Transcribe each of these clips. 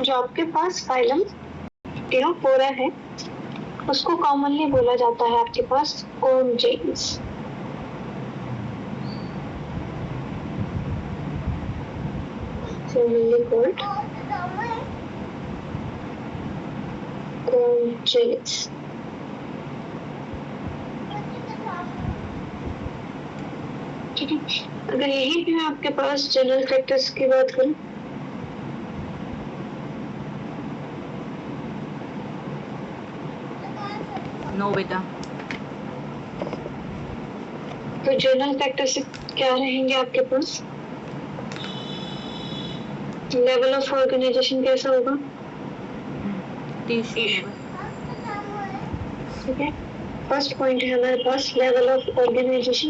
जो आपके पास phylum Ctenophora है उसको कॉमनली बोला जाता है आपके पास कोन जेलीज। Commonly called कोन जेलीज। ठीक है, अगर यही पे मैं आपके पास जनरल फैक्टर्स की बात करूं नो बेटा। तो जनरल फैक्टर्स क्या रहेंगे आपके पास? लेवल ऑफ ऑर्गेनाइजेशन कैसा होगा? Tissue level. ठीक है, फर्स्ट पॉइंट है हमारे पास लेवल ऑफ ऑर्गेनाइजेशन।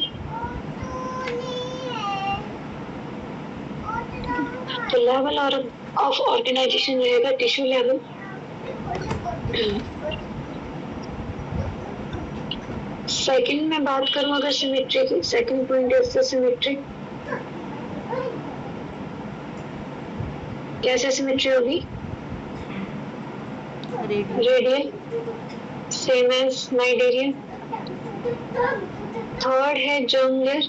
तो लेवल ऑफ ऑर्गेनाइजेशन रहेगा टिश्यू लेवल। सेकंड में बात करूं अगर सिमेट्री की, second point is the symmetry. कैसे सिमेट्री होगी? Radial same as cnidarian. Third है जर्म लेयर।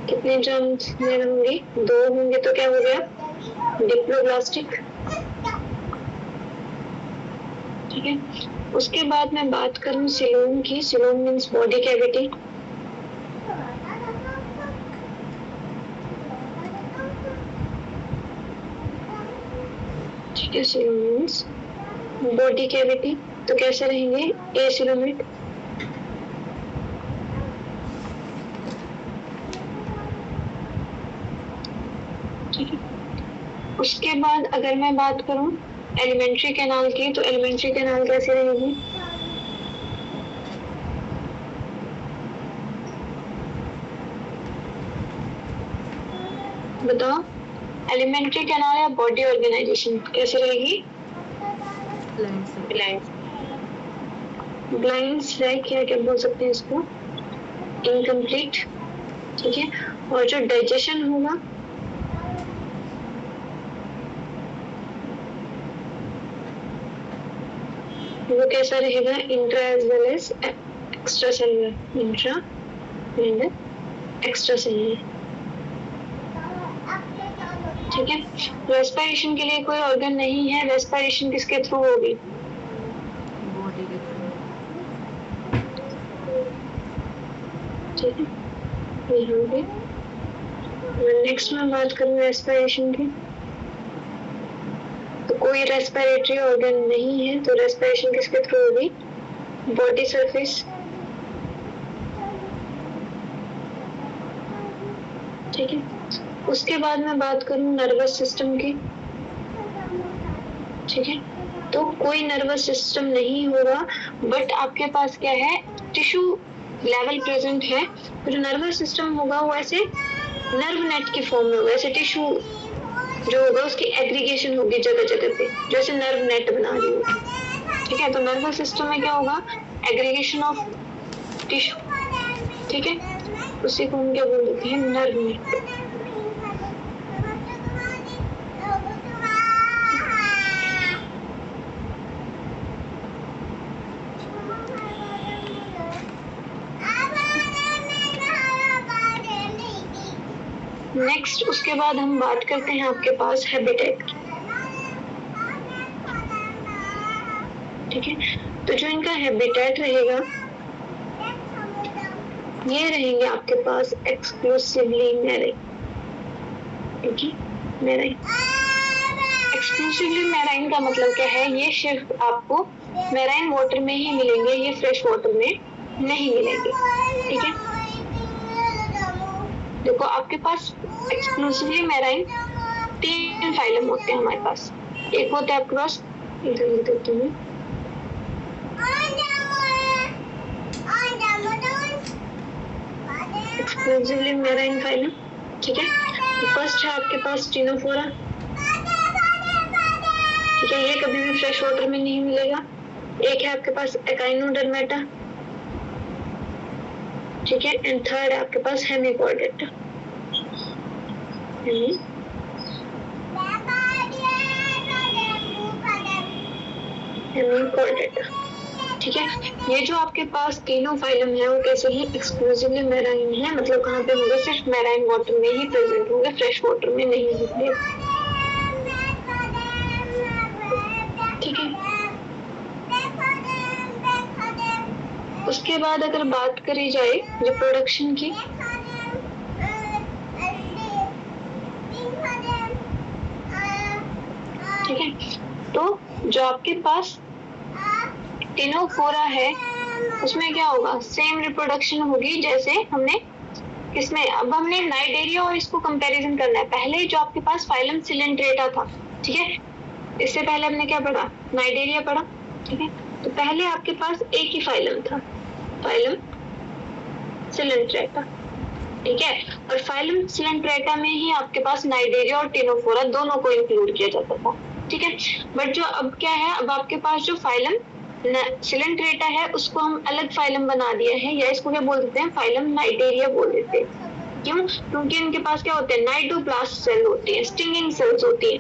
कितने जर्म्स लेयर होंगे? 2 होंगे तो क्या हो गया? डिप्लोब्लास्टिक। ठीक है, उसके बाद मैं बात करूं सिलोम की। Coelom means body cavity. ठीक है, सिलोम मीन्स बॉडी कैविटी। तो कैसे रहेंगे? एसिलोमेट। ठीक है, उसके बाद अगर मैं बात करूं एलिमेंट्री कैनाल की, तो एलिमेंट्री कैनाल कैसे रहेगी? बताओ, एलिमेंट्री कैनाल या बॉडी ऑर्गेनाइजेशन कैसे रहेगी? ब्लाइंड स्लैग क्या बोल सकते हैं इसको? इनकम्प्लीट। ठीक है, और जो डाइजेशन होगा वो कैसा रहेगा? Intra as well as extra cellular. Intra and extra cellular. ठीक है, रेस्पिरेशन के लिए कोई ऑर्गन नहीं है। रेस्पिरेशन किसके थ्रू होगी? बॉडी के थ्रू। ठीक है, यहाँ पे नेक्स्ट में बात करूँ रेस्पिरेशन की, तो कोई रेस्पिरेटरी ऑर्गन नहीं है, तो रेस्पिरेशन किसके थ्रू होगी? Body surface. ठीक है, उसके बाद मैं बात करूँ नर्वस सिस्टम की। ठीक है, तो कोई नर्वस सिस्टम नहीं होगा, बट आपके पास क्या है? टिश्यू लेवल प्रेजेंट है। तो जो नर्वस सिस्टम होगा वो ऐसे नर्व नेट की फॉर्म में होगा। ऐसे टिश्यू जो होगा उसकी एग्रीगेशन होगी जगह जगह पे, जैसे नर्व नेट बना रही होगी। ठीक है, तो नर्वस सिस्टम में क्या होगा? Aggregation of tissue. ठीक है, उसी को हम क्या बोल देते हैं? Nerve net. नेक्स्ट उसके बाद हम बात करते हैं आपके पास हैबिटेट की। ठीक है, तो जो इनका हैबिटेट रहेगा ये रहेंगे आपके पास एक्सक्लूसिवली मैराइन। ठीक है, मैराइन। एक्सक्लूसिवली मैराइन का मतलब क्या है? ये सिर्फ आपको मैराइन वाटर में ही मिलेंगे, ये फ्रेश वाटर में नहीं मिलेंगे। ठीक है, देखो आपके पास एक्सक्लूसिवली मैराइन 3 फाइलम होते हैं हमारे पास। एक होता है आपके पास, इधर लिख देती हूँ, एक्सक्लूसिवली मैराइन फाइलम। ठीक है, तो फर्स्ट है आपके पास टिनोफोरा। ठीक है, ये कभी भी फ्रेश वाटर में नहीं मिलेगा। एक है आपके पास एकाइनोडर्मेटा। ठीक है, एंड थर्ड है आपके पास हेमिकॉर्डेटा। Record data. ठीक है, ये जो आपके पास तीनों फाइलम है वो कैसे ही एक्सक्लूसिवली मैराइन है, मतलब कहाँ पे होंगे, सिर्फ मैराइन वाटर में ही प्रेजेंट होंगे, फ्रेश वाटर में नहीं होंगे। ठीक है, उसके बाद अगर बात करी जाए रिप्रोडक्शन की, ठीक है, तो जो आपके पास टेनोफोरा है उसमें क्या होगा, सेम रिप्रोडक्शन होगी जैसे हमने किसमें, अब हमने नाइडेरिया और इसको कंपैरिजन करना है। पहले जो आपके पास फाइलम सिलेंट्रेटा था, ठीक है, इससे पहले हमने क्या पढ़ा, नाइडेरिया पढ़ा। ठीक है, तो पहले आपके पास एक ही फाइलम था, फाइलम सिलेंट्रेटा। ठीक है, और फाइलम सिलेंट्रेटा में ही आपके पास नाइडेरिया और टेनोफोरा दोनों को इंक्लूड किया जाता था। ठीक है, बट जो अब क्या है, अब आपके पास जो फाइलम सिलेंट्रेटा है उसको हम अलग फाइलम बना दिया है, या इसको क्या बोल देते हैं, फाइलम नाइडेरिया बोल देते हैं। क्यों, क्योंकि इनके पास क्या होते हैं, नाइडोब्लास्ट सेल होती है, स्टिंगिंग सेल्स होती है।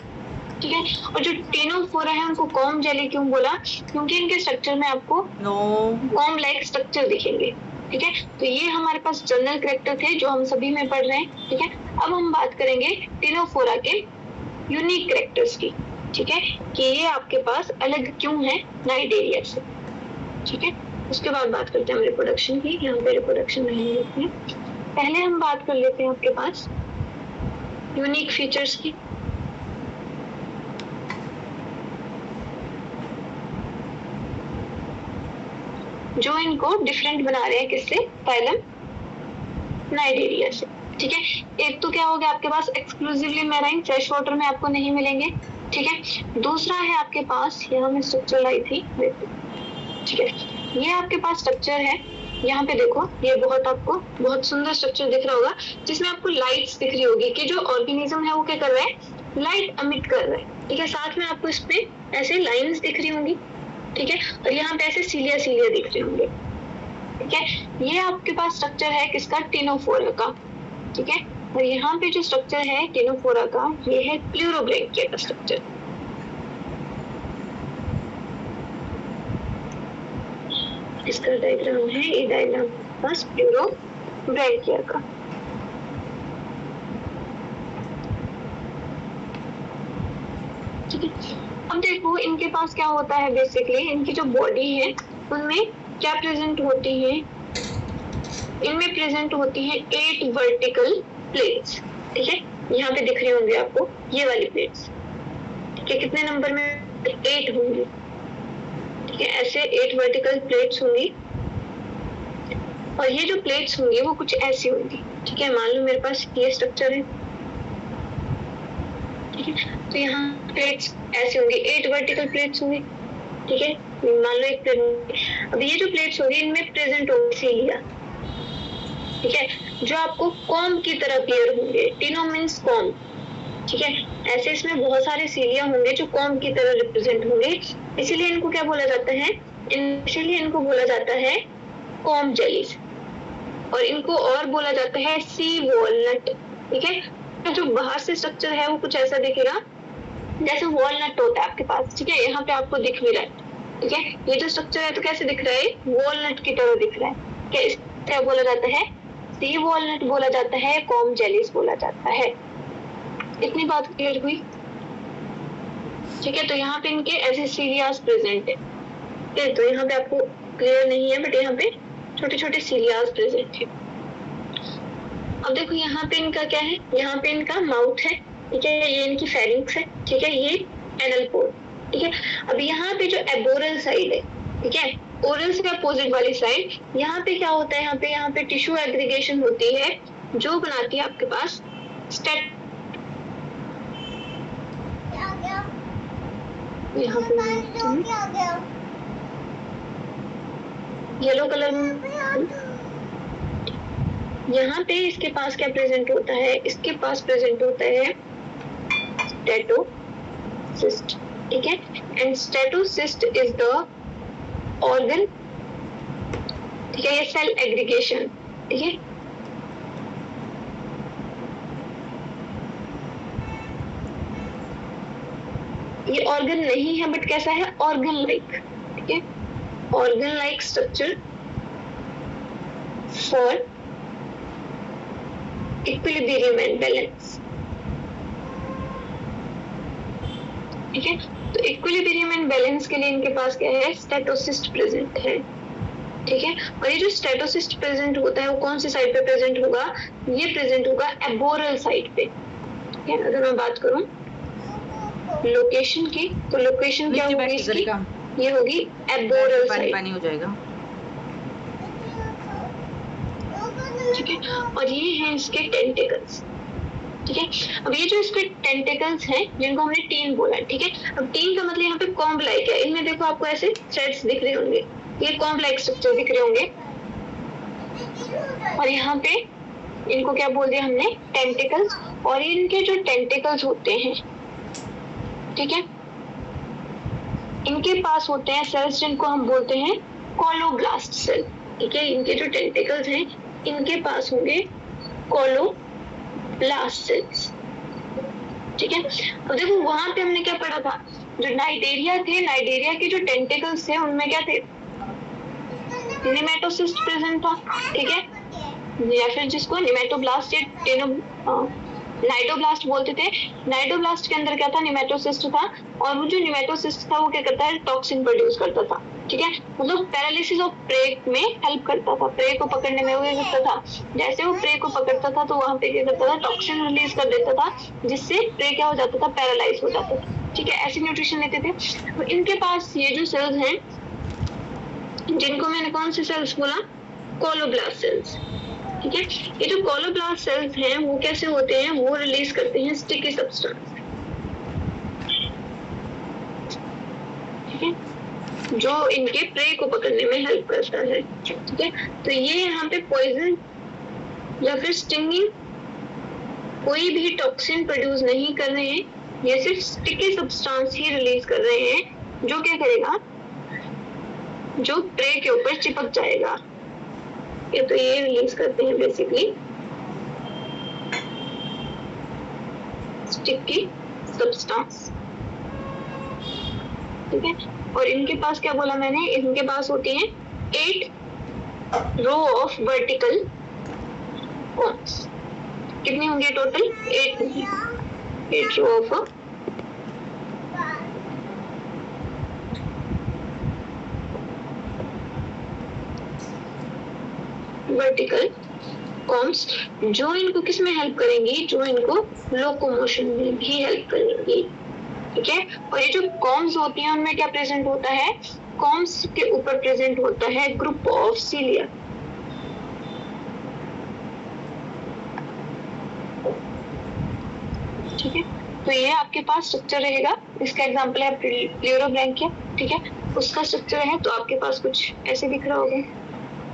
ठीक है, और जो टेनोफोरा है उनको कॉम जेली क्यों बोला, क्योंकि इनके स्ट्रक्चर में आपको कॉम लाइक स्ट्रक्चर दिखेंगे। ठीक है, तो ये हमारे पास जनरल कैरेक्टर थे जो हम सभी में पढ़ रहे हैं। ठीक है, अब हम बात करेंगे टेनोफोरा के यूनिक कैरेक्टर्स की। ठीक है, कि ये आपके पास अलग क्यों है नाइडेरिया से। ठीक है, उसके बाद बात करते हैं हम रिप्रोडक्शन की, यहाँ पे रिप्रोडक्शन नहीं होती है। पहले हम बात कर लेते हैं आपके पास यूनिक फीचर्स की। जो इनको डिफरेंट बना रहे हैं किससे, फाइलम नाइडेरिया से। ठीक है, एक तो क्या हो गया आपके पास एक्सक्लूसिवली मैराइन, फ्रेश वाटर में आपको नहीं मिलेंगे। ठीक है, दूसरा है आपके पास, यहाँ में स्ट्रक्चर लाई थी, ठीक है, ये आपके पास स्ट्रक्चर है, यहाँ पे देखो, ये आपको बहुत सुंदर स्ट्रक्चर दिख रहा होगा, जिसमें आपको लाइट्स दिख रही होगी कि जो ऑर्गेनिज्म है वो क्या कर रहा है, लाइट अमिट कर रहा है। ठीक है, साथ में आपको इसमें ऐसे लाइन्स दिख रही होंगी। ठीक है, और यहाँ पे ऐसे सीलिया सीलिया दिख रहे होंगे। ठीक है, ये आपके पास स्ट्रक्चर है किसका, टेनोफोरा का। ठीक है, और यहाँ पे जो स्ट्रक्चर है टेनोफोरा का, ये है प्लूरोब्रैंकिया का स्ट्रक्चर। इसका डायग्राम है, ये डायग्राम बस प्लूरोब्रैंकिया का। ठीक है, अब देखो इनके पास क्या होता है, बेसिकली इनकी जो बॉडी है उनमें क्या प्रेजेंट होती है, इनमें प्रेजेंट होती है 8 वर्टिकल प्लेट्स। ठीक है, यहाँ पे दिख रहे होंगे आपको ये वाली प्लेट्स। ठीक है, कितने नंबर में, 8 होंगी। ठीक है, ऐसे 8 वर्टिकल प्लेट्स होंगी, और ये जो प्लेट्स होंगी वो कुछ ऐसी होंगी। ठीक है, मान लो मेरे पास ये स्ट्रक्चर है। ठीक है, तो यहाँ प्लेट्स ऐसी होंगी, 8 वर्टिकल प्लेट्स होंगी। ठीक है, मान लो एक प्लेट, अब ये जो प्लेट्स होंगी इनमें प्रेजेंट होंगी सीलिया। ठीक है, जो आपको कॉम की तरह अपीयर होंगे, टिनो मींस कॉम। ठीक है, ऐसे इसमें बहुत सारे सीलिया होंगे जो कॉम की तरह रिप्रेजेंट होंगे, इसीलिए इनको क्या बोला जाता है, इसीलिए इनको बोला जाता है कॉम जेलीज, और इनको और बोला जाता है सी वॉलनट। ठीक है, जो बाहर से स्ट्रक्चर है वो कुछ ऐसा दिखेगा जैसे वॉलनट होता है आपके पास। ठीक है, यहाँ पे आपको दिख भी रहा है। ठीक है, ये जो स्ट्रक्चर है तो कैसे दिख रहा है, वॉलनट की तरह दिख रहा है। क्या क्या बोला जाता है, सी वॉलनट बोला जाता है, कॉम जेलीज बोला जाता है। इतनी बात क्लियर हुई। ठीक है, तो यहाँ पे इनके ऐसे सीलियास प्रेजेंट है, तो यहाँ पे आपको क्लियर नहीं है, बट यहाँ पे छोटे छोटे सीलियास प्रेजेंट है। अब देखो यहाँ पे इनका क्या है, यहाँ पे इनका माउथ है। ठीक है, ये इनकी फेरिंक्स है। ठीक है, ये एनल पोर। ठीक है, अब यहाँ पे जो एबोरल साइड है, ठीक है, ओरल से अपोजिट वाली साइड, यहाँ पे क्या होता है, यहाँ पे टिश्यू एग्रीगेशन होती है जो बनाती है आपके पास स्टेट। यहाँ पे येलो कलर में, यहाँ पे इसके पास क्या प्रेजेंट होता है, इसके पास प्रेजेंट होता है स्टेटोसिस्ट। ठीक है, and statocyst is the organ. ठीक है, ये सेल एग्रीगेशन। ठीक है, ये ऑर्गन नहीं है बट कैसा है, ऑर्गन लाइक। ठीक है, organ like structure for equilibrium and balance. ठीक है, तो इक्विलिब्रियम एंड बैलेंस के लिए इनके पास क्या है, स्टेटोसिस्ट प्रेजेंट है। ठीक है, और ये जो स्टेटोसिस्ट प्रेजेंट होता है वो कौन सी साइड पे प्रेजेंट होगा, ये प्रेजेंट होगा एबोरल साइड पे। ठीक है, अगर मैं बात करूं लोकेशन की, तो लोकेशन क्या होगी इसकी, ये होगी एबोरल साइड। पानी हो जाएगा। ठीक है, और ये हैं इसके टेंटिकल्स। ठीक है, अब ये जो इसके टेंटिकल्स हैं जिनको हमने टीन बोला, ठीक है, अब टीन का मतलब यहाँ पे कॉम्ब लाइक है। इनमें देखो आपको ऐसे थ्रेड्स दिख रहे होंगे, ये कॉम्ब लाइक स्ट्रक्चर दिख रहे होंगे, और यहाँ पे इनको क्या बोल दिया हमने, टेंटिकल्स। और इनके जो टेंटिकल्स होते हैं, ठीक है, इनके पास होते हैं सेल्स जिनको हम बोलते हैं कोलोब्लास्ट सेल। ठीक है, इनके जो टेंटिकल्स हैं इनके पास होंगे कोलोब्लास्ट सेल्स। ठीक है, अब देखो वहां पे हमने क्या पढ़ा था, जो नाइडेरिया थे, नाइडेरिया के जो टेंटिकल्स थे उनमें क्या थे, निमेटोसिस्ट प्रेजेंट था। ठीक है, या फिर जिसको निमेटोब्लास्ट या नाइडोब्लास्ट बोलते थे। नाइडोब्लास्ट के अंदर क्या था, निमेटोसिस्ट था, और वो जो निमेटोसिस्ट था वो क्या करता है, टॉक्सिन प्रोड्यूस करता था। ठीक है, मतलब पैरालिसिस ऑफ प्रे में हेल्प करता था, प्रे को पकड़ने में वो क्या करता था, जैसे वो प्रे को पकड़ता था तो वहां पे क्या करता था, टॉक्सिन रिलीज कर देता था, जिससे प्रे क्या हो जाता था, पैरालाइज हो जाता था। ठीक है, ऐसी न्यूट्रिशन लेते थे। तो इनके पास ये जो सेल्स हैं जिनको मैंने कौन से सेल्स बोला, कोलोब्लास्ट सेल्स। ठीक है, ये जो कोलोब्लास्ट सेल्स हैं वो कैसे होते हैं, वो रिलीज करते हैं स्टिकी सब्सटेंस। ठीक है, जो इनके प्रे को पकड़ने में हेल्प करता है। ठीक है, तो ये यहाँ पे पॉइजन या फिर स्टिंगिंग कोई भी टॉक्सिन प्रोड्यूस नहीं कर रहे हैं, ये सिर्फ स्टिकी सब्सटेंस ही रिलीज कर रहे हैं, जो क्या करेगा, जो प्रे के ऊपर चिपक जाएगा। ये तो ये रिलीज करते हैं बेसिकली स्टिकी सब्सटेंस। ठीक है, और इनके पास क्या बोला मैंने, इनके पास होती हैं 8 रो ऑफ वर्टिकल कॉम्स। कितनी होंगे टोटल, 8 होंगी, 8 रो ऑफ वर्टिकल कॉम्स, जो इनको किस में हेल्प करेंगी, जो इनको लोकोमोशन में भी हेल्प करेंगी। ठीक है, और ये जो कॉम्स होती हैं उनमें क्या प्रेजेंट होता है, कॉम्स के ऊपर प्रेजेंट होता है ग्रुप ऑफ सीलिया। ठीक है, तो ये आपके पास स्ट्रक्चर रहेगा। इसका एग्जांपल है प्लेरोब्रैंकिया। ठीक है, उसका स्ट्रक्चर है तो आपके पास कुछ ऐसे दिख रहा होगा।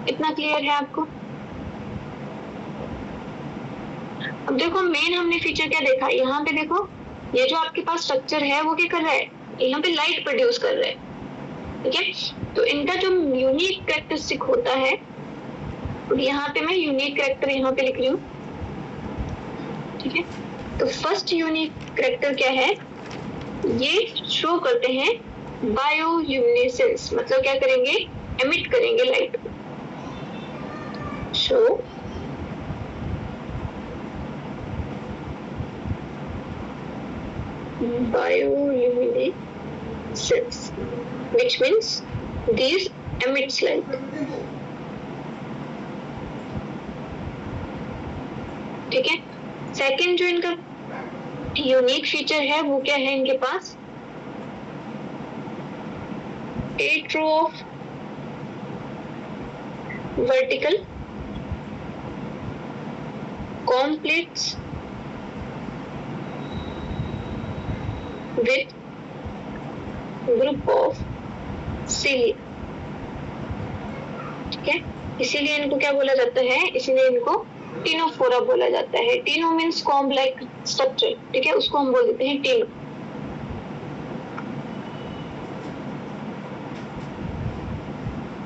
इतना क्लियर है आपको। अब देखो मेन हमने फीचर क्या देखा, यहाँ पे देखो ये जो आपके पास स्ट्रक्चर है वो क्या कर रहा है, यहाँ पे लाइट प्रोड्यूस कर रहा है। ठीक है, तो इनका जो यूनिक कैरेक्टरिस्टिक होता है, यहाँ पे मैं यूनिक कैरेक्टर यहाँ पे लिख रही हूँ। ठीक है, तो फर्स्ट यूनिक कैरेक्टर क्या है, ये शो करते हैं बायोल्यूमिनेसेंस, मतलब क्या करेंगे, एमिट करेंगे लाइट को। Show bioluminescence, which means these emits light. ठीक है, सेकंड जो इनका यूनिक फीचर है वो क्या है, इनके पास 8 row of vertical complex with group of cilia। ठीक है, इसीलिए इनको क्या बोला जाता है, इसीलिए इनको टीनोफोरा बोला जाता है। टीनो मीन्स कॉम्ब लाइक स्ट्रक्चर। ठीक है, उसको हम बोल देते हैं टीनो।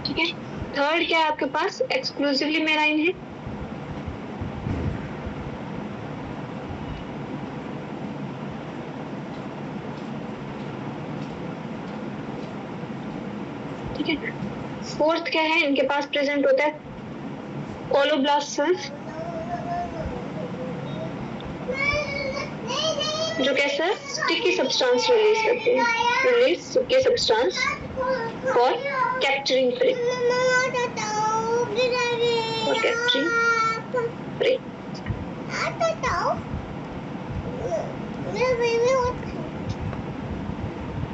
ठीक है, थर्ड क्या है आपके पास, एक्सक्लूसिवली मेराइन है। ठीक है। फोर्थ क्या है, इनके पास प्रेजेंट होता है कोलोब्लास्ट सेल्स, जो कैसा स्टिकी सब्सटेंस रिलीज करते हैं, release sticky substance for capturing prey, for capturing prey.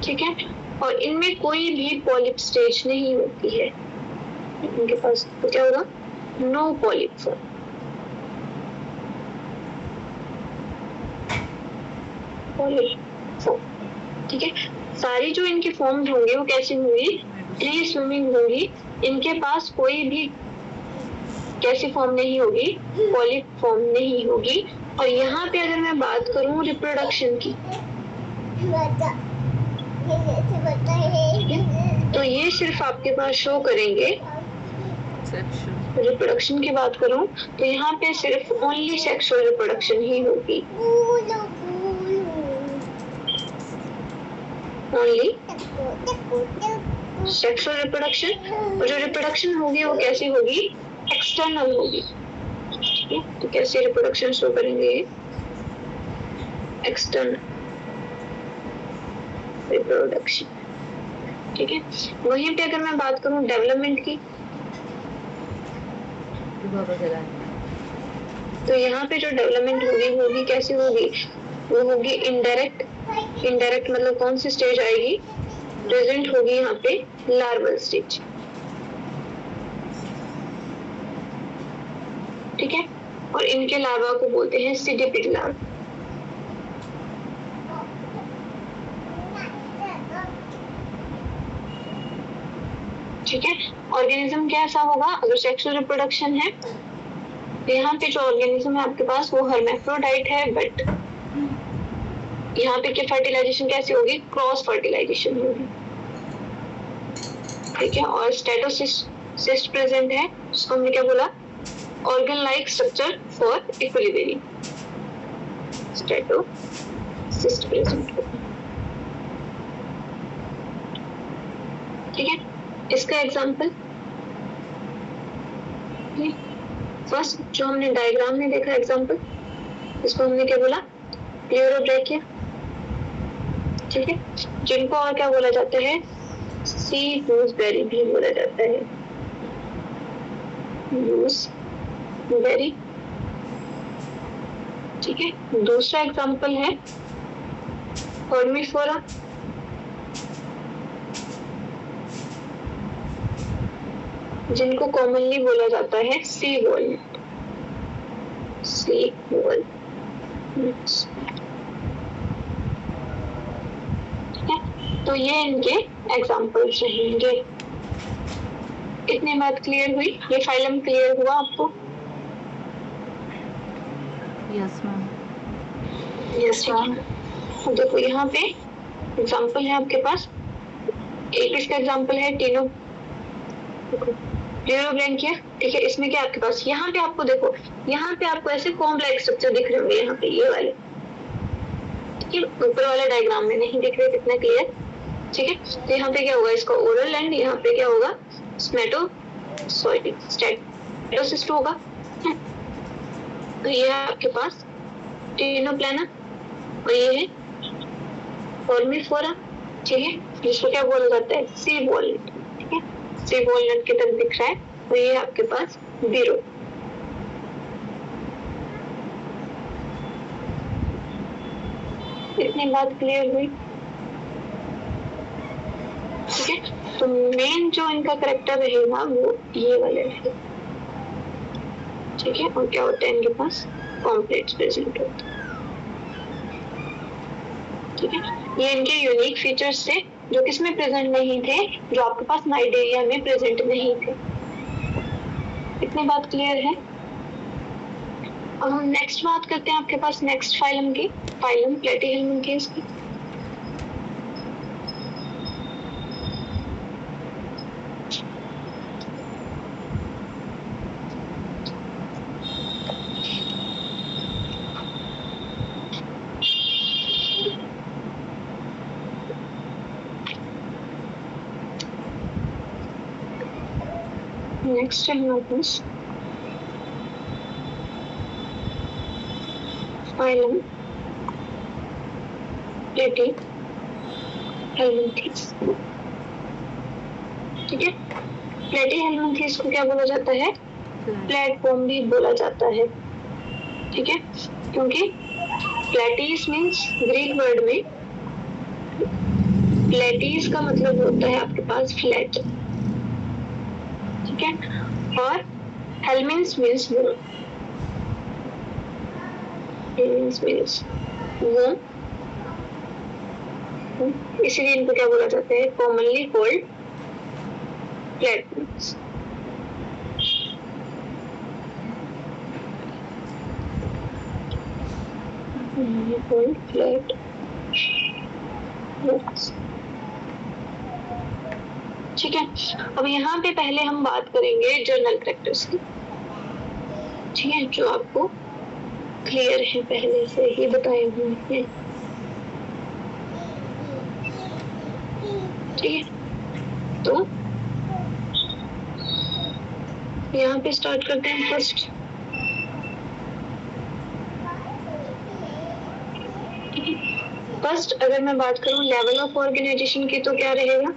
ठीक है। और इनमें कोई भी पॉलिप स्टेज नहीं होती है, इनके पास तो क्या होगा, नो पॉलिप फॉर्म। ठीक है। सारी जो इनकी फॉर्म्स होंगी वो कैसी होंगी, फ्री स्विमिंग होंगी, इनके पास कोई भी कैसी फॉर्म नहीं होगी, पॉलिप फॉर्म नहीं होगी। और यहाँ पे अगर मैं बात करूँ रिप्रोडक्शन की, तो ये सिर्फ आपके पास शो करेंगे, रिप्रोडक्शन की बात करूं तो यहाँ पे सिर्फ ओनली सेक्सुअल रिप्रोडक्शन ही होगी, ओनली सेक्सुअल रिप्रोडक्शन। और जो रिप्रोडक्शन होगी वो कैसी होगी, एक्सटर्नल होगी। ठीक है, तो कैसे रिप्रोडक्शन शो करेंगे, एक्सटर्नल रिप्रोडक्शन। ठीक है। वहीं पे अगर मैं बात करूं डेवलपमेंट की, तो यहाँ पे जो डेवलपमेंट होगी कैसी होगी, वो होगी इनडायरेक्ट। इनडायरेक्ट मतलब कौन सी स्टेज आएगी, प्रेजेंट होगी यहाँ पे लार्वल स्टेज। ठीक है। और इनके लार्वा को बोलते हैं सीडिपिड लार्वा। ठीक है। ऑर्गेनिज्म कैसा होगा, अगर सेक्सुअल रिप्रोडक्शन है तो यहाँ पे जो ऑर्गेनिज्म है आपके पास वो हर्मेफ्रोडाइट है, बट यहाँ पे की फर्टिलाइजेशन कैसी होगी, क्रॉस फर्टिलाइजेशन होगी। ठीक है। और स्टेटोसिस्ट प्रेजेंट है, जिसको हमने क्या बोला, organ like structure for equilibrium. Statocyst present होगा। ठीक है। इसका एग्जाम्पल फर्स्ट जो हमने डायग्राम में देखा एग्जाम्पल, इसको हमने क्या बोला, प्लेरोब्रैकिया। ठीक है। जिनको और क्या बोला जाता है, सी गूसबेरी भी बोला जाता है, गूसबेरी। ठीक है। दूसरा एग्जाम्पल है फॉर्मिफोरा, जिनको कॉमनली बोला जाता है सी वॉलनट, सी वॉलनट्स। ठीक है। तो ये इनके एग्जाम्पल्स रहेंगे। इतनी बात क्लियर हुई, ये फाइलम क्लियर हुआ आपको? Yes ma'am. Yes ma'am. देखो यहाँ पे एग्जाम्पल है आपके पास, एक इसका एग्जाम्पल है टीनो प्लेरोब्रैकिया। ठीक है। इसमें क्या आपके पास, यहाँ पे आपको देखो, यहाँ पे आपको ऐसे कॉम्ब लाइक स्ट्रक्चर दिख रहे होंगे, यहाँ पे ये वाले, ठीक है, ऊपर वाले डायग्राम में नहीं दिख रहे, कितना क्लियर। ठीक है। तो यहाँ पे क्या होगा, इसका ओरल एंड यहाँ पे क्या होगा, स्टेटोसिस्ट होगा। तो ये है आपके पास टीनोप्लाना, और ये है फॉर्मिफोरा। ठीक है। जिसको क्या बोला जाता है, सी वॉलनट। ठीक है। सी वॉलनट की तरफ दिख रहा है, और ये आपके पास बीरो। इतनी बात क्लियर हुई? ठीक है। तो मेन जो इनका करेक्टर रहेगा वो ये वाले रहेगा। ठीक है। और क्या होता है इनके पास, कॉम्प्लेक्स प्रेजेंट होता है। ठीक है। ये इनके यूनिक फीचर्स थे जो किसमें प्रेजेंट नहीं थे, जो आपके पास नाइडेरिया में प्रेजेंट नहीं थे। इतनी बात क्लियर है? अब हम नेक्स्ट बात करते हैं आपके पास नेक्स्ट फाइलम की, फाइलम प्लेटीहेल्मिन्थेस की। नेक्स्ट है हमारे पास फाइलम प्लेटीहेल्मिन्थेस। ठीक है, प्लेटीहेल्मिन्थेस को क्या बोला जाता है? प्लेटफॉर्म भी बोला जाता है। ठीक है, क्योंकि प्लेटीस मीन्स ग्रीक वर्ड में प्लेटीस का मतलब होता है आपके पास फ्लैट। ठीक है, और हेल्मिन्स मीन्स वो, इसीलिए इनको क्या बोला जाता है? Commonly called platforms. फ्लैट। ठीक है, अब यहाँ पे पहले हम बात करेंगे जर्नल कैरेक्टर्स की। ठीक है, जो आपको क्लियर है, पहले से ही बताए हुए हैं। ठीक है, तो यहाँ पे स्टार्ट करते हैं फर्स्ट। फर्स्ट अगर मैं बात करूँ लेवल ऑफ ऑर्गेनाइजेशन की, तो क्या रहेगा?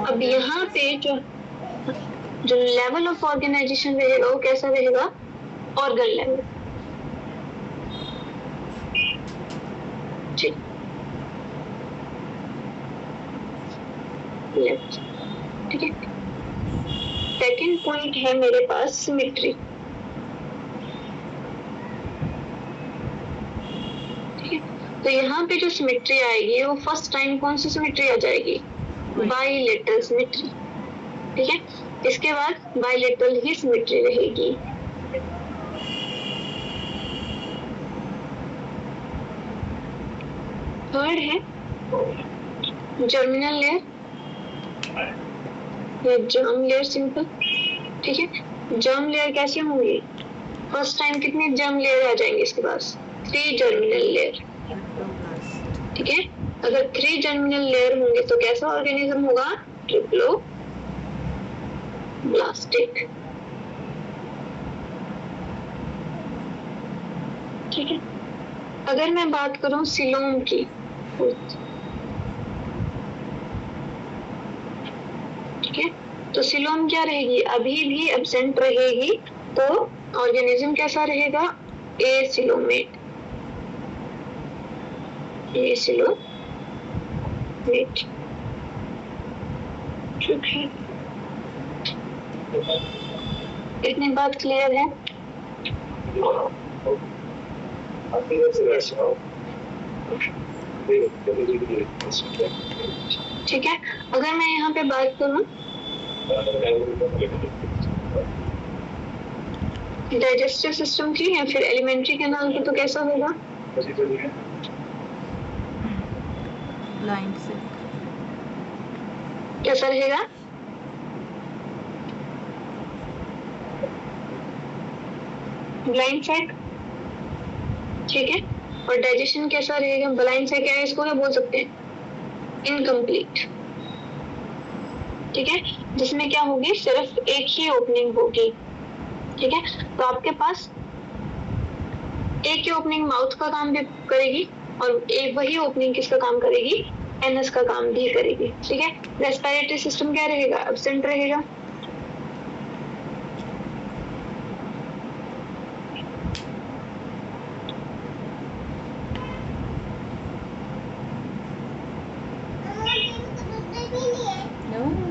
अब यहाँ पे जो लेवल ऑफ ऑर्गेनाइजेशन रहेगा वो कैसा रहेगा? Organ level. ठीक, ठीक है। सेकंड पॉइंट है मेरे पास सिमेट्री। ठीक है, तो यहाँ पे जो सिमेट्री आएगी वो फर्स्ट टाइम कौन सी सिमेट्री आ जाएगी? Bilateral symmetry. ठीक है, इसके बाद बाइलेटरल ही सिमेट्री रहेगी। थर्ड है जर्मिनल लेयर या जर्म लेयर, सिंपल। ठीक है, जर्म लेयर कैसे होंगी? फर्स्ट टाइम कितने जर्म लेयर आ जाएंगे इसके पास? 3 जर्मिनल लेयर। ठीक है, अगर 3 जर्मिनल लेयर होंगे तो कैसा ऑर्गेनिज्म होगा? ट्रिप्लोब्लास्टिक। ठीक है, अगर मैं बात करूं सिलोम की, ठीक है, तो सिलोम क्या रहेगी? अभी भी एब्सेंट रहेगी, तो ऑर्गेनिज्म कैसा रहेगा? एसिलोमेट। एसिलोमेट। ठीक है, इतनी बात क्लियर है? ठीक है, अगर मैं यहाँ पे बात करूँ डाइजेस्टिव सिस्टम की या फिर एलिमेंट्री कैनाल की, तो कैसा होगा? ब्लाइंड से कैसा रहेगा? ब्लाइंड सेक। ठीक है, और डाइजेशन कैसा रहेगा? ब्लाइंड सेक है, इसको क्या बोल सकते हैं? इनकम्प्लीट। ठीक है, जिसमें क्या होगी? सिर्फ एक ही ओपनिंग होगी। ठीक है, तो आपके पास एक ही ओपनिंग माउथ का काम भी करेगी और एक वही ओपनिंग किसका काम करेगी? एनस का काम भी करेगी। ठीक है, रेस्पिरेटरी सिस्टम क्या रहेगा? एब्सेंट रहेगा।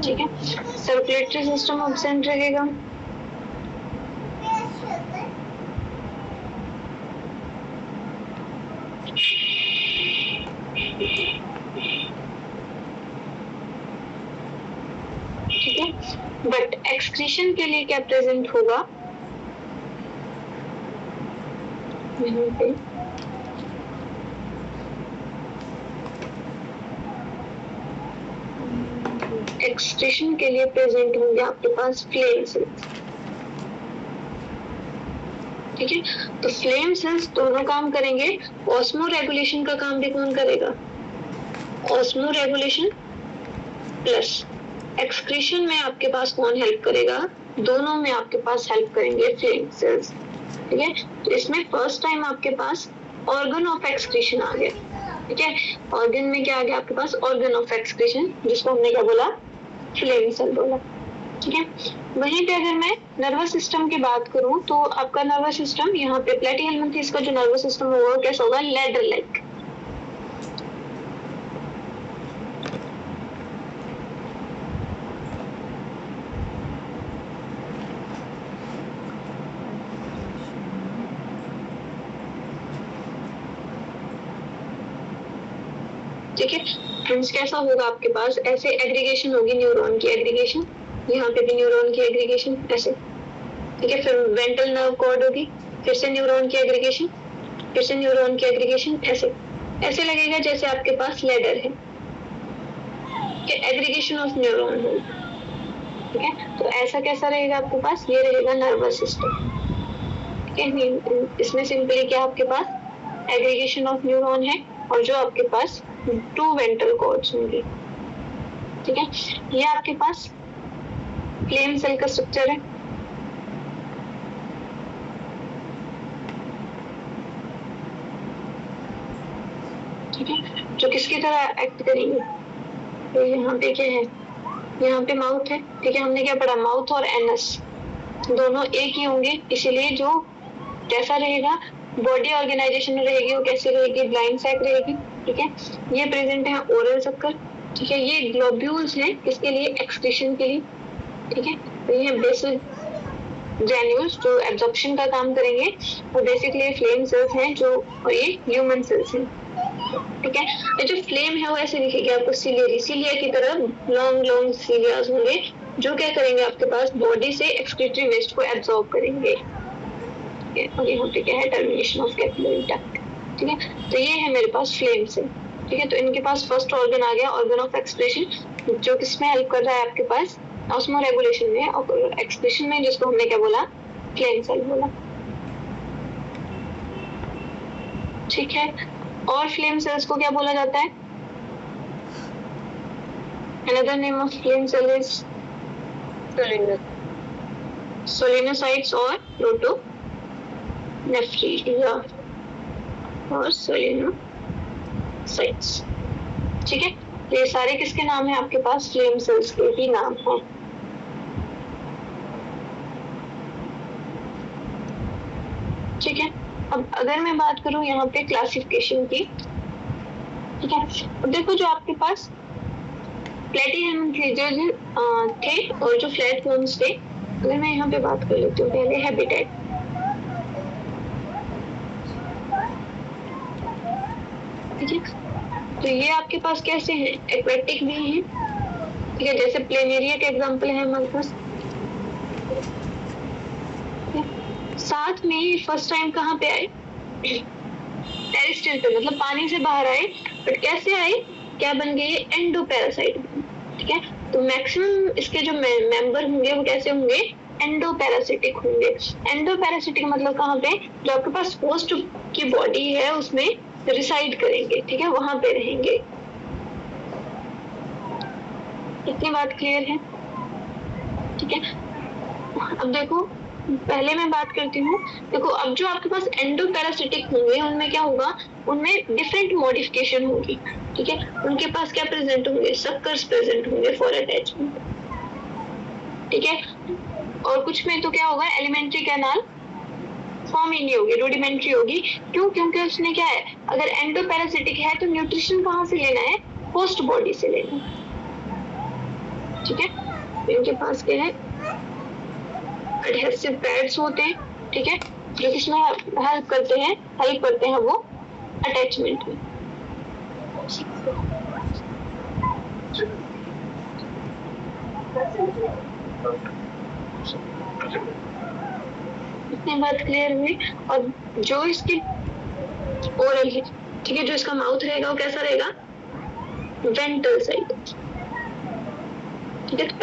ठीक है, सर्कुलेटरी सिस्टम एब्सेंट रहेगा। ठीक है, बट एक्सक्रीशन के लिए क्या प्रेजेंट होगा? यहाँ पे एक्सक्रीशन के लिए प्रेजेंट होंगे आपके पास फ्लेम सेल्स। ठीक है, तो फ्लेम सेल्स दोनों काम करेंगे। ऑस्मो रेगुलेशन का काम भी कौन करेगा? ऑस्मो रेगुलेशन प्लस एक्सक्रीशन में आपके पास कौन हेल्प करेगा? दोनों में आपके पास हेल्प करेंगे फ्लेम सेल्स। ठीक है, तो इसमें फर्स्ट टाइम आपके पास ऑर्गन ऑफ एक्सक्रीशन आ गया। ठीक है, ऑर्गन में क्या आ गया आपके पास? ऑर्गन ऑफ एक्सक्रीशन, जिसको हमने क्या बोला? फ्लेम सेल बोला। ठीक है, वहीं पे अगर मैं नर्वस सिस्टम की बात करूं तो आपका नर्वस सिस्टम यहाँ पे प्लेटीहेल्मिन्थेस का जो नर्वस सिस्टम होगा वो कैसा होगा? Ladder like. ठीक है, फ्रेंड्स कैसा होगा आपके पास? ऐसे एग्रीगेशन होगी, न्यूरॉन की एग्रीगेशन, यहाँ पे भी न्यूरॉन की एग्रीगेशन ऐसे। ठीक है, फिर वेंट्रल नर्व कॉर्ड होगी, फिर से न्यूरॉन की एग्रीगेशन, फिर से न्यूरॉन की एग्रीगेशन, ऐसे ऐसे लगेगा जैसे आपके पास लैडर है कि एग्रीगेशन ऑफ न्यूरॉन हो। ठीक है, तो ऐसा कैसा रहेगा आपके पास? ये रहेगा नर्वस सिस्टम। ठीक है, इसमें सिंपली क्या आपके पास एग्रीगेशन ऑफ न्यूरॉन है और जो आपके पास 2 वेंट्रल कॉर्ड्स होंगे। ठीक है, ये आपके पास फ्लेम सेल का स्ट्रक्चर है। ठीक है, जो किसकी तरह एक्ट करेंगे? तो यहाँ पे क्या है? यहाँ पे माउथ है। ठीक है, हमने क्या पढ़ा? माउथ और एनस दोनों एक ही होंगे, इसीलिए जो कैसा रहेगा बॉडी ऑर्गेनाइजेशन रहेगी वो कैसे रहेगी? ब्लाइंड सैक रहेगी। ठीक है, ये प्रेजेंट है ओरल शक्कर। ठीक है, ये ग्लोब्यूल्स हैं किसके लिए? एक्सक्रीशन के लिए। ठीक है, तो ये बेसल ग्रैन्यूल्स जो एब्जॉर्प्शन का काम करेंगे, वो बेसिकली फ्लेम सेल्स हैं जो, और ये ह्यूमन सेल्स हैं। ठीक है, ये जो फ्लेम है वो ऐसे दिखेगी आपको सिलियरी, सिलिया की तरह लॉन्ग लॉन्ग सिलियाज होंगे जो क्या करेंगे आपके पास? बॉडी से एक्सक्रीटरी वेस्ट को एब्जॉर्ब करेंगे। और यहाँ पे क्या है? Termination of capillary duct. ठीक है, तो ये है मेरे पास फ्लेम सेल। ठीक है, तो इनके पास फर्स्ट ऑर्गन आ गया, ऑर्गन ऑफ एक्सक्रीशन, जो किसमें हेल्प कर रहा है आपके पास? ऑस्मो रेगुलेशन में, और एक्सक्रीशन में जिसको हमने क्या बोला? फ्लेम सेल बोला। ठीक है, और फ्लेम सेल्स को क्या बोला जाता है? Another name of flame cell is solenocytes और प्रोटोनेफ्रिया और सोलिनोसाइट्स। ठीक है, ये सारे किसके नाम है आपके पास? फ्लेम सेल्स के ही नाम हैं। ठीक है, अब अगर मैं बात करूं यहाँ पे क्लासिफिकेशन की, ठीक है, अब देखो जो आपके पास प्लेटीहेल्मिन्थेस थे और जो फ्लैटवर्म्स थे, अगर मैं यहाँ पे बात कर लेती हूँ पहले हैबिटेट। ठीक है, तो ये आपके पास कैसे हैं? एक्वेटिक भी हैं। ठीक है, जैसे प्लेनेरिया का एग्जांपल है हमारे पास। साथ में फर्स्ट टाइम कहाँ पे आए? टेरेस्ट्रियल पे, मतलब पानी से बाहर आए, बट कैसे आए? क्या बन गए? एंडोपैरासाइट। ठीक है, तो मैक्सिमम इसके जो मेंबर होंगे वो कैसे होंगे? एंडोपैरासिटिक होंगे। एंडोपैरासिटिक मतलब कहाँ पे? जो आपके पास होस्ट की बॉडी है उसमें रिसाइड करेंगे। ठीक है, वहां पे रहेंगे। इतनी बात क्लियर है? ठीक है, अब देखो पहले मैं बात करती हूँ। देखो अब जो आपके पास एंडोपैरासिटिक होंगे उनमें क्या होगा? उनमें डिफरेंट मॉडिफिकेशन होगी। ठीक है, उनके पास क्या प्रेजेंट होंगे? सक्कर्स प्रेजेंट होंगे फॉर अटैचमेंट। ठीक है, और कुछ में तो क्या होगा? एलिमेंट्री कैनाल फॉर्म ही नहीं होगी, रूडिमेंट्री होगी। क्यों? क्योंकि उसने क्या है? अगर एंडोपैरासिटिक है तो न्यूट्रिशन कहाँ से लेना है? होस्ट बॉडी से लेना। ठीक है, इनके पास क्या है? एडहेसिव पैड्स होते हैं। ठीक है, जो किसमें हेल्प करते हैं वो अटैचमेंट में। इतनी बात क्लियर हुई। और जो इसकी ओरल है, ठीक है, जो इसका माउथ रहेगा वो कैसा रहेगा? Ventral side. ठीक है, तो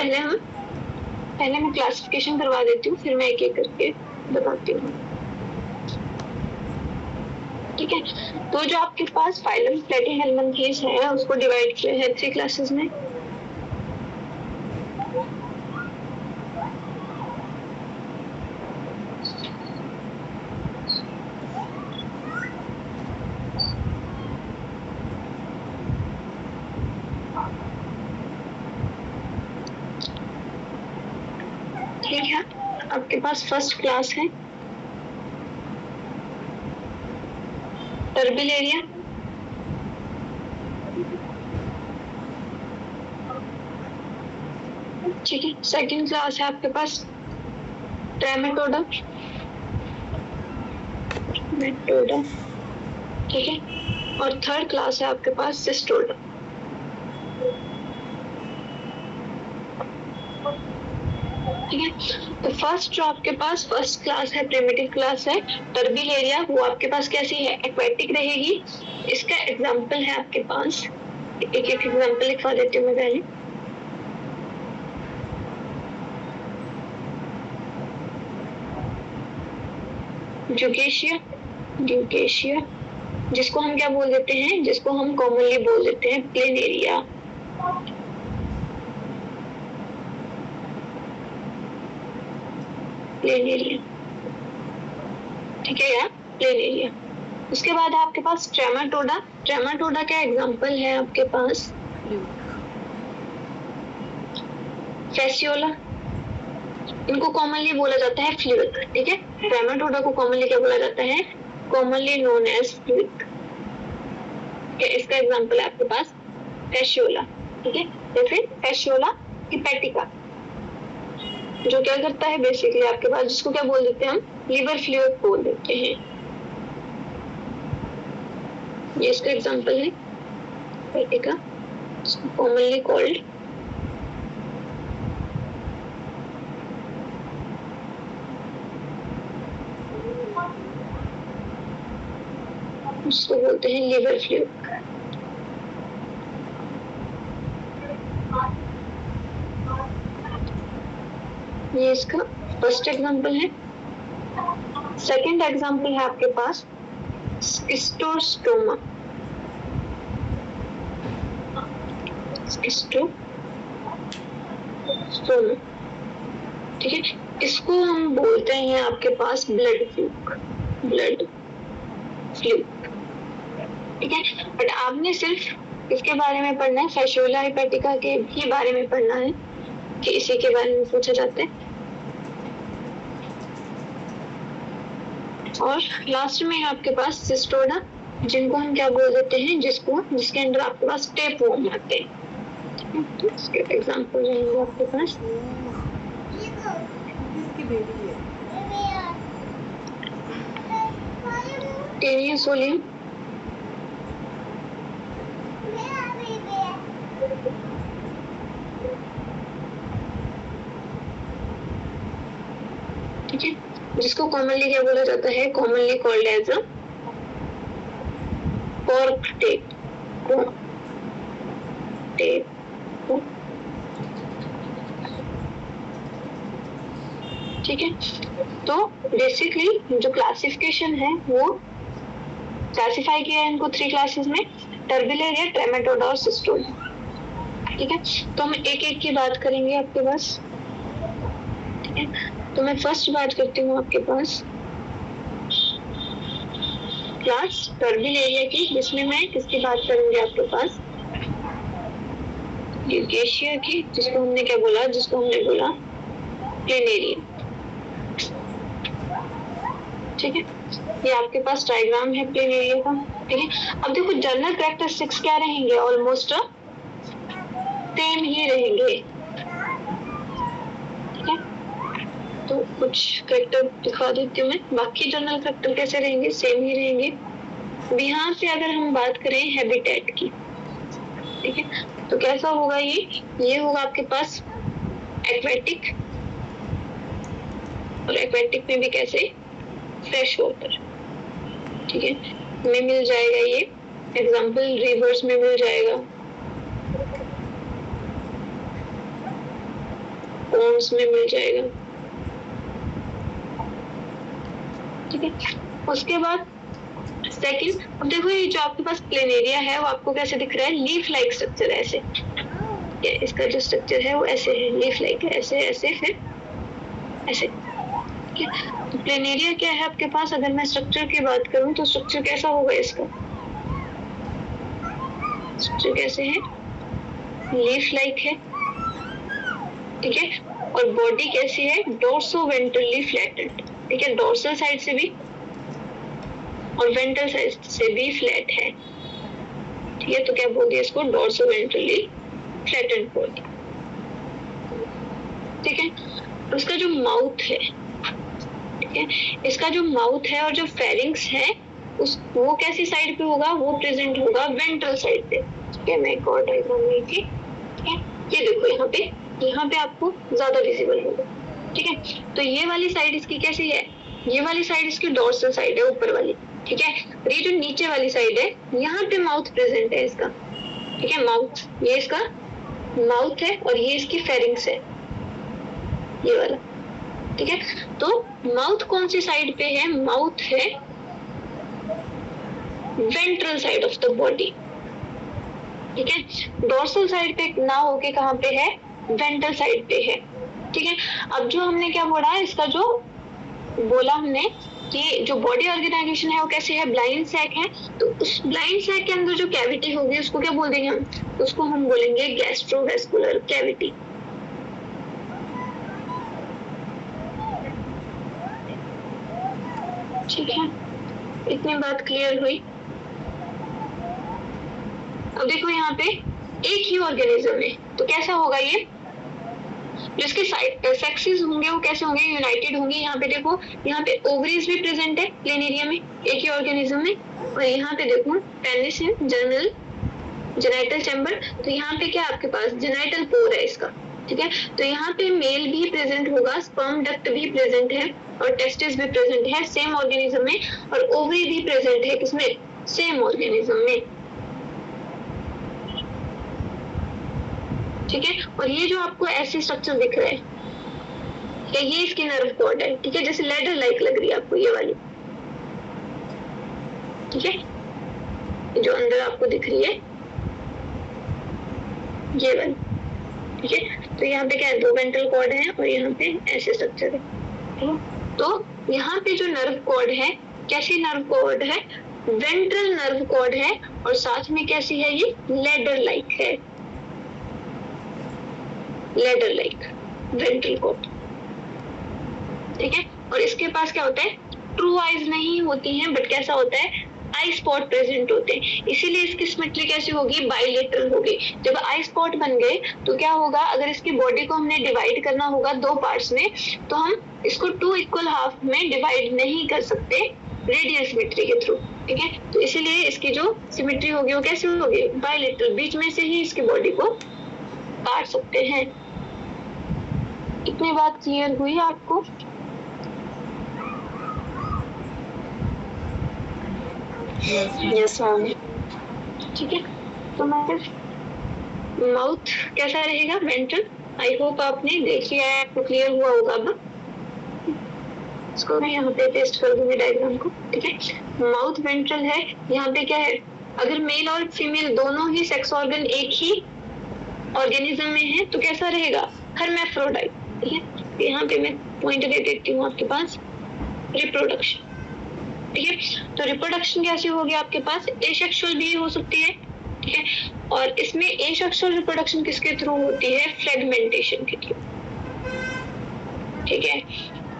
पहले मैं क्लासिफिकेशन करवा देती हूँ, फिर मैं एक एक करके बताती हूँ। ठीक है, तो जो आपके पास फाइलम प्लेटीहेल्मिन्थेस है उसको डिवाइड किया है 3 क्लासेस में। आपके पास फर्स्ट क्लास है टर्बिलेरिया, ठीक है। सेकंड क्लास है आपके पास ट्रेमेटोडा, ठीक है। और थर्ड क्लास है आपके पास सिस्टोडा, ठीक है। तो फर्स्ट जो आपके पास फर्स्ट क्लास है, प्रिमिटिव क्लास है टर्बिलेरिया, वो आपके पास कैसी है? एक्वेटिक रहेगी। इसका एग्जांपल है आपके पास, एक एक एग्जांपल लिखवा देती हूँ मैं पहले। ड्यूकेशिया, जिसको हम क्या बोल देते हैं? जिसको हम कॉमनली बोल देते हैं प्लेनेरिया, ठीक है यार, प्लेनेरिया। उसके बाद आपके पास ट्रेमाटोडा। ट्रेमाटोडा का एग्जांपल है आपके पास फेसियोला, इनको कॉमनली बोला जाता है फ्लूइक, ठीक है। ट्रेमाटोडा को कॉमनली क्या बोला जाता है? Commonly known as fluke. इसका एग्जांपल है आपके पास फेसियोला, ठीक है। या फिर फेसियोला हिपैटिका, जो क्या करता है बेसिकली आपके पास, जिसको क्या बोल देते हैं हम? लिवर फ्लूइड बोल देते हैं। ये इसका एग्जांपल है हिपैटिका, कॉमनली कॉल्ड उसको बोलते हैं लिवर फ्लूइड। ये इसका फर्स्ट एग्जांपल है। सेकंड एग्जांपल है आपके पास स्किस्टोस्टोमा, ठीक है। इसको हम बोलते हैं आपके पास ब्लड फ्लूक, ठीक है। बट आपने सिर्फ इसके बारे में पढ़ना है, फेसियोला हिपैटिका के ही बारे में पढ़ना है कि इसी के बारे में पूछा जाता है। और लास्ट में है आपके पास सिस्टोडा, जिनको हम क्या बोल देते हैं? जिसके अंदर आपके पास टेप वॉर्म आते हैं। तो इसके एग्जांपल रहेंगे आपके पास टेनियोसोलियम, ठीक है, जिसको कॉमनली क्या बोला जाता है? Commonly called as a cork tape, ठीक है। तो बेसिकली जो क्लासिफिकेशन है वो क्लासिफाई किया है इनको 3 क्लासेस में, टर्बिलेरिया, ट्रेमेटोडा और सिस्टोडा, ठीक है। तो हम एक एक की बात करेंगे आपके पास, ठीक है। तो मैं फर्स्ट बात करती हूँ आपके पास क्लास टर्बिलेरिया की, जिसमें मैं किसकी बात करूंगी आपके पास? ड्यूकेशिया की, जिसको हमने क्या बोला? जिसको हमने बोला प्लेनेरिया, ठीक है। ये आपके पास डायग्राम है प्लेनेरिया का, ठीक है। अब देखो जनरल कैरेक्टरिस्टिक्स क्या रहेंगे? ऑलमोस्ट सेम ही रहेंगे, ठीक है। तो कुछ कैरेक्टर दिखा देती हूँ मैं। बाकी जनरल कैरेक्टर कैसे रहेंगे? सेम ही रहेंगे। यहाँ से अगर हम बात करें हैबिटेट की, ठीक है, तो कैसा होगा ये होगा आपके पास एक्वेटिक, और एक्वेटिक में भी कैसे? फ्रेश वाटर, ठीक है, में मिल जाएगा ये एग्जांपल, रिवर्स में मिल जाएगा, पॉन्ड्स में मिल जाएगा, ठीक है। उसके बाद सेकंड, अब देखो ये जो आपके पास प्लेनेरिया है वो आपको कैसे दिख रहा है? लीफ लाइक स्ट्रक्चर, ऐसे, इसका जो स्ट्रक्चर है वो ऐसे है, लीफ लाइक है, ऐसे ऐसे फिर ऐसे, ठीक है। तो प्लेनेरिया क्या है आपके पास? अगर मैं स्ट्रक्चर की बात करूं तो स्ट्रक्चर कैसा होगा इसका? स्ट्रक्चर कैसे है? लीफ लाइक है, ठीक है। और बॉडी कैसी है, डोर्सोवेंट्रली फ्लैटेंड, ठीक है, डोर्सल साइड से भी और वेंट्रल साइड से भी फ्लैट है, ठीक है, तो क्या बोल दिया इसको, डोर्सोवेंट्रली फ्लैटेंड बॉडी, ठीक है। उसका जो माउथ है, ठीक है, इसका जो माउथ है और जो फेरिंग्स है वो कैसी साइड पे होगा, वो प्रेजेंट होगा वेंट्रल साइड पे, ठीक है। मैं एक और डायग्राम ली थी, ठीक है, ये देखो यहाँ पे आपको ज्यादा विजिबल होगा, ठीक है। तो ये वाली साइड इसकी कैसी है, ये वाली साइड इसकी डोर्सल साइड है, ऊपर वाली, ठीक है। और ये जो नीचे वाली साइड है, यहाँ पे माउथ प्रेजेंट है इसका, ठीक है, माउथ, ये इसका माउथ है और ये इसकी फेरिंग्स है, ये वाला, ठीक है। तो माउथ कौन सी साइड पे है, माउथ है ventral side of the body, ठीक है। डोर्सल साइड पे ना होके कहाँ पे है, वेंट्रल साइड पे है, ठीक है। अब जो हमने क्या बोला, इसका जो बोला हमने कि जो बॉडी ऑर्गेनाइजेशन है वो कैसे है, ब्लाइंड सैक है, तो उस ब्लाइंड सैक के अंदर जो कैविटी होगी उसको क्या बोल देंगे हम, उसको हम बोलेंगे गैस्ट्रोवेस्कुलर कैविटी, ठीक है। इतनी बात क्लियर हुई। अब देखो यहाँ पे एक ही ऑर्गेनिज्म है, तो कैसा होगा ये, जिसके सेक्सेस होंगे वो कैसे होंगे, यूनाइटेड होंगे। यहाँ पे देखो, यहाँ पे ओवरीज भी प्रेजेंट है प्लेन एरिया में, एक ही ऑर्गेनिज्म में, और यहाँ पे देखो पेनिस है, जर्नल जेनाइटल चैम्बर, तो यहाँ पे क्या आपके पास जेनाइटल पोर है इसका, ठीक है। तो यहाँ पे मेल भी प्रेजेंट होगा, स्पर्म डक्ट भी प्रेजेंट है और टेस्टिस भी प्रेजेंट है सेम ऑर्गेनिज्म में, और ओवरी भी प्रेजेंट है किसमें, सेम ऑर्गेनिज्म में, ठीक है। और ये जो आपको ऐसे स्ट्रक्चर दिख रहा है, ये इसकी नर्व कॉर्ड है, ठीक है, जैसे लेडर लाइक लग रही है आपको ये वाली, ठीक है, जो अंदर आपको दिख रही है ये वाली, ठीक है। तो यहाँ पे क्या है, दो वेंट्रल कॉर्ड है और यहाँ पे ऐसे स्ट्रक्चर है, ठीक है। तो यहाँ पे जो नर्व कॉर्ड है, कैसी नर्व कॉर्ड है, वेंट्रल नर्व कॉर्ड है, और साथ में कैसी है, ये लेडर लाइक है, लेडर लाइक वेंट्रल कॉर्ड, ठीक है। और इसके पास क्या होता है, ट्रू आईज नहीं होती हैं, बट कैसा होता है, आई स्पॉट प्रेजेंट होते हैं, इसीलिए इसकी सिमेट्री कैसी होगी, बाइलेटरल होगी। जब आई स्पॉट बन गए तो क्या होगा, अगर इसकी बॉडी को हमने डिवाइड करना होगा दो पार्ट्स में, तो हम इसको 2 इक्वल हाफ में डिवाइड नहीं कर सकते रेडियल सिमेट्री के थ्रू, ठीक है। तो इसीलिए इसकी जो सिमेट्री होगी वो कैसी होगी, बाइलेटरल, बीच में से ही इसकी बॉडी को काट सकते हैं। इतनी बात क्लियर हुई आपको? यस मैम, ठीक है। तो मैं माउथ कैसा रहेगा, वेंट्रल, आई होप आपने देख लिया है, आपको क्लियर हुआ होगा। अब इसको मैं यहाँ पे पेस्ट कर दूंगी डायग्राम को, ठीक है। माउथ वेंट्रल है, यहाँ पे क्या है, अगर मेल और फीमेल दोनों ही सेक्स ऑर्गन एक ही ऑर्गेनिज्म में है तो कैसा रहेगा, हर्मैफ्रोडाइट, ठीक है। यहाँ पे मैं पॉइंट दे देती हूँ आपके पास, रिप्रोडक्शन, ठीक है। तो रिप्रोडक्शन कैसी होगी आपके पास, एसेक्सुअल भी हो सकती है, ठीक है। और इसमें एसेक्सुअल रिप्रोडक्शन किसके थ्रू होती है, फ्रेगमेंटेशन के थ्रू, ठीक है।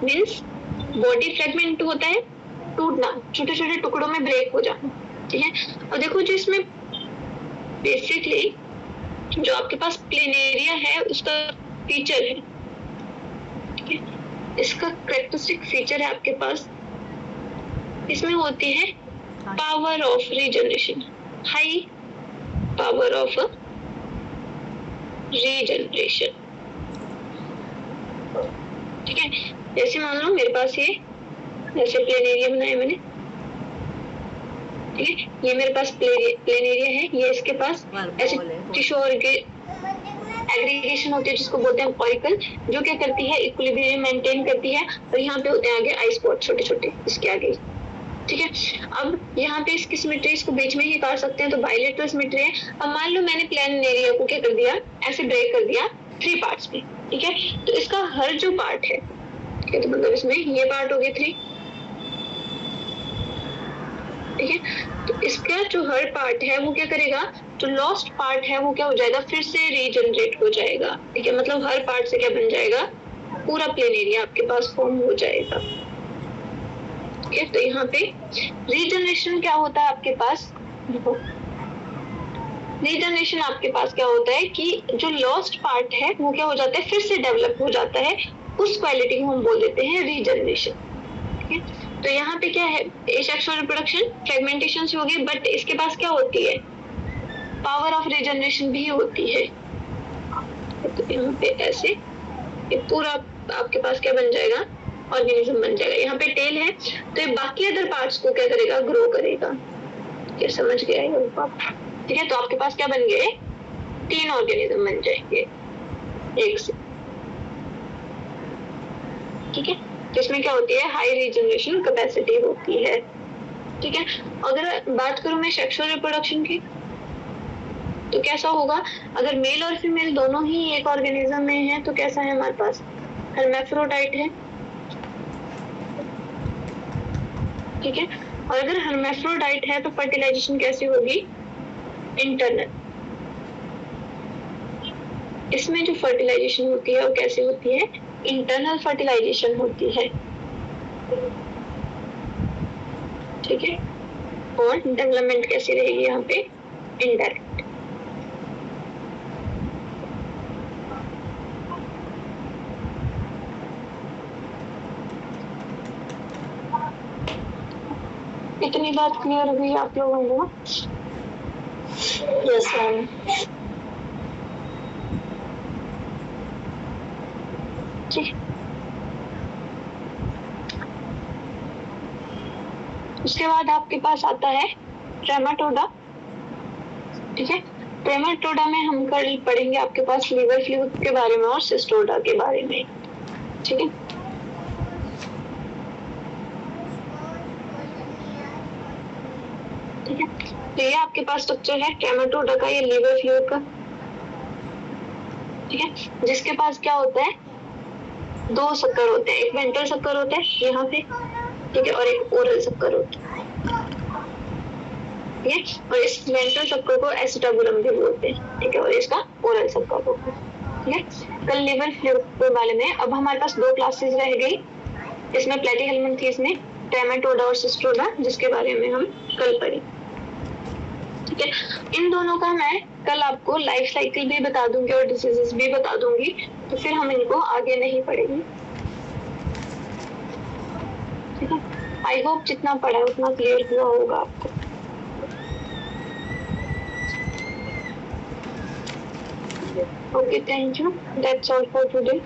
मींस बॉडी फ्रेगमेंट होता है, टूटना, छोटे छोटे टुकड़ों में ब्रेक हो जाना, ठीक है। और देखो जो इसमें बेसिकली जो आपके पास प्लेनेरिया है उसका फीचर है, ठीक है, इसका कैरेक्टरिस्टिक फीचर है आपके पास, इसमें होती है power of regeneration, high power of regeneration, ठीक है। जैसे मान लो मेरे पास ये ऐसे प्लेन एरिया बनाया मैंने, ठीक है, ये मेरे पास प्लेन एरिया है, ये इसके पास ऐसे टिश्यू एग्रीगेशन होती है जिसको बोलते हैं ऑरिकल, जो क्या करती है, इक्विलिब्रियम मेंटेन करती है, और यहाँ पे होते हैं आगे आई स्पॉट छोटे छोटे इसके आगे, ठीक है। अब यहाँ पे इसकी सिमेट्री इसको बीच में ही काट सकते हैं, तो बाइलेटरल सिमेट्री है। अब मान लो मैंने प्लेन एरिया को क्या कर दिया, ऐसे ब्रेक कर दिया 3 पार्ट्स में, ठीक है। तो इसका हर जो पार्ट है, ठीक है, तो मतलब इसमें ये पार्ट हो गए 3, ठीक है। तो इसका जो हर पार्ट है वो क्या करेगा, जो लॉस्ट पार्ट है वो क्या हो जाएगा, फिर से रीजनरेट हो जाएगा, ठीक है। मतलब हर पार्ट से क्या बन जाएगा, पूरा प्लेन एरिया आपके पास फॉर्म हो जाएगा। ओके, तो यहाँ पे रीजनरेशन क्या होता है आपके पास, देखो रीजनरेशन आपके पास क्या होता है कि जो लॉस्ट पार्ट है वो क्या हो जाता है, फिर से डेवलप हो जाता है, उस क्वालिटी को हम बोल देते हैं रीजनरेशन। ठीक है, तो यहाँ पे क्या है, एसेक्सुअल रिप्रोडक्शन फ्रेगमेंटेशन से होगी, बट इसके पास क्या होती है, पावर ऑफ रीजनरेशन भी होती है। तो यहाँ पे ऐसे ये पूरा आपके पास क्या बन जाएगा, ऑर्गेनिज्म बन जाएगा। यहाँ पे टेल है तो ये बाकी अदर पार्ट्स को क्या करेगा, ग्रो करेगा। क्या समझ गया है आप? ठीक है, तो आपके पास क्या बन गए, 3 ऑर्गेनिज्म बन जाएंगे एक से। ठीक है, जिसमें क्या होती है, हाई रीजनरेशन कैपेसिटी होती है। ठीक है, अगर बात करूं मैं सेक्सुअल रिप्रोडक्शन की, तो कैसा होगा, अगर मेल और फीमेल दोनों ही एक ऑर्गेनिज्म में है तो कैसा है हमारे पास, हर्मेफ्रोडाइट है। ठीक है, और अगर हर्मेफ्रोडाइट है तो फर्टिलाइजेशन कैसी होगी, इंटरनल। इसमें जो फर्टिलाइजेशन होती है वो कैसे होती है, इंटरनल फर्टिलाइजेशन होती है। ठीक है, और डेवलपमेंट कैसी रहेगी यहाँ पे, इनडायरेक्ट। इतनी बात क्लियर हो गई आप लोगों को? Yes ma'am. ठीक, उसके बाद आपके पास आता है ट्रेमाटोडा। ठीक है, ट्रेमाटोडा में हम कल पढ़ेंगे आपके पास लीवर फ्लूइड के बारे में और सिस्टोडा के बारे में। ठीक है, ठीक है, तो ये आपके पास स्ट्रक्चर है ट्रेमाटोडा का, ये लीवर फ्लूइड का। ठीक है, जिसके पास क्या होता है, 2 शक्कर होते हैं, एक वेंट्रल शक्कर होता है यहाँ पे, ठीक है, और एक ओरल शक्कर होता है। ठीक है, और इस वेंट्रल शक्कर को एसिटाबुलम भी बोलते हैं। ठीक है, और इसका ओरल शक्कर होता है। ठीक है, कल लिवर फ्लूइड वाले में अब हमारे पास 2 क्लासेस रह गई, इसमें प्लेटीहेल्मिन्थेस में ट्रेमाटोडा और सिस्टोडा, जिसके बारे में हम कल पढ़े। ठीक है, इन दोनों का मैं कल आपको लाइफ साइकिल भी बता दूंगी और डिसीजेस भी बता दूंगी, तो फिर हम इनको आगे नहीं पढ़ेंगे। ठीक है, आई होप जितना पढ़ा है उतना क्लियर हुआ होगा आपको। Okay, thank you. That's all for today.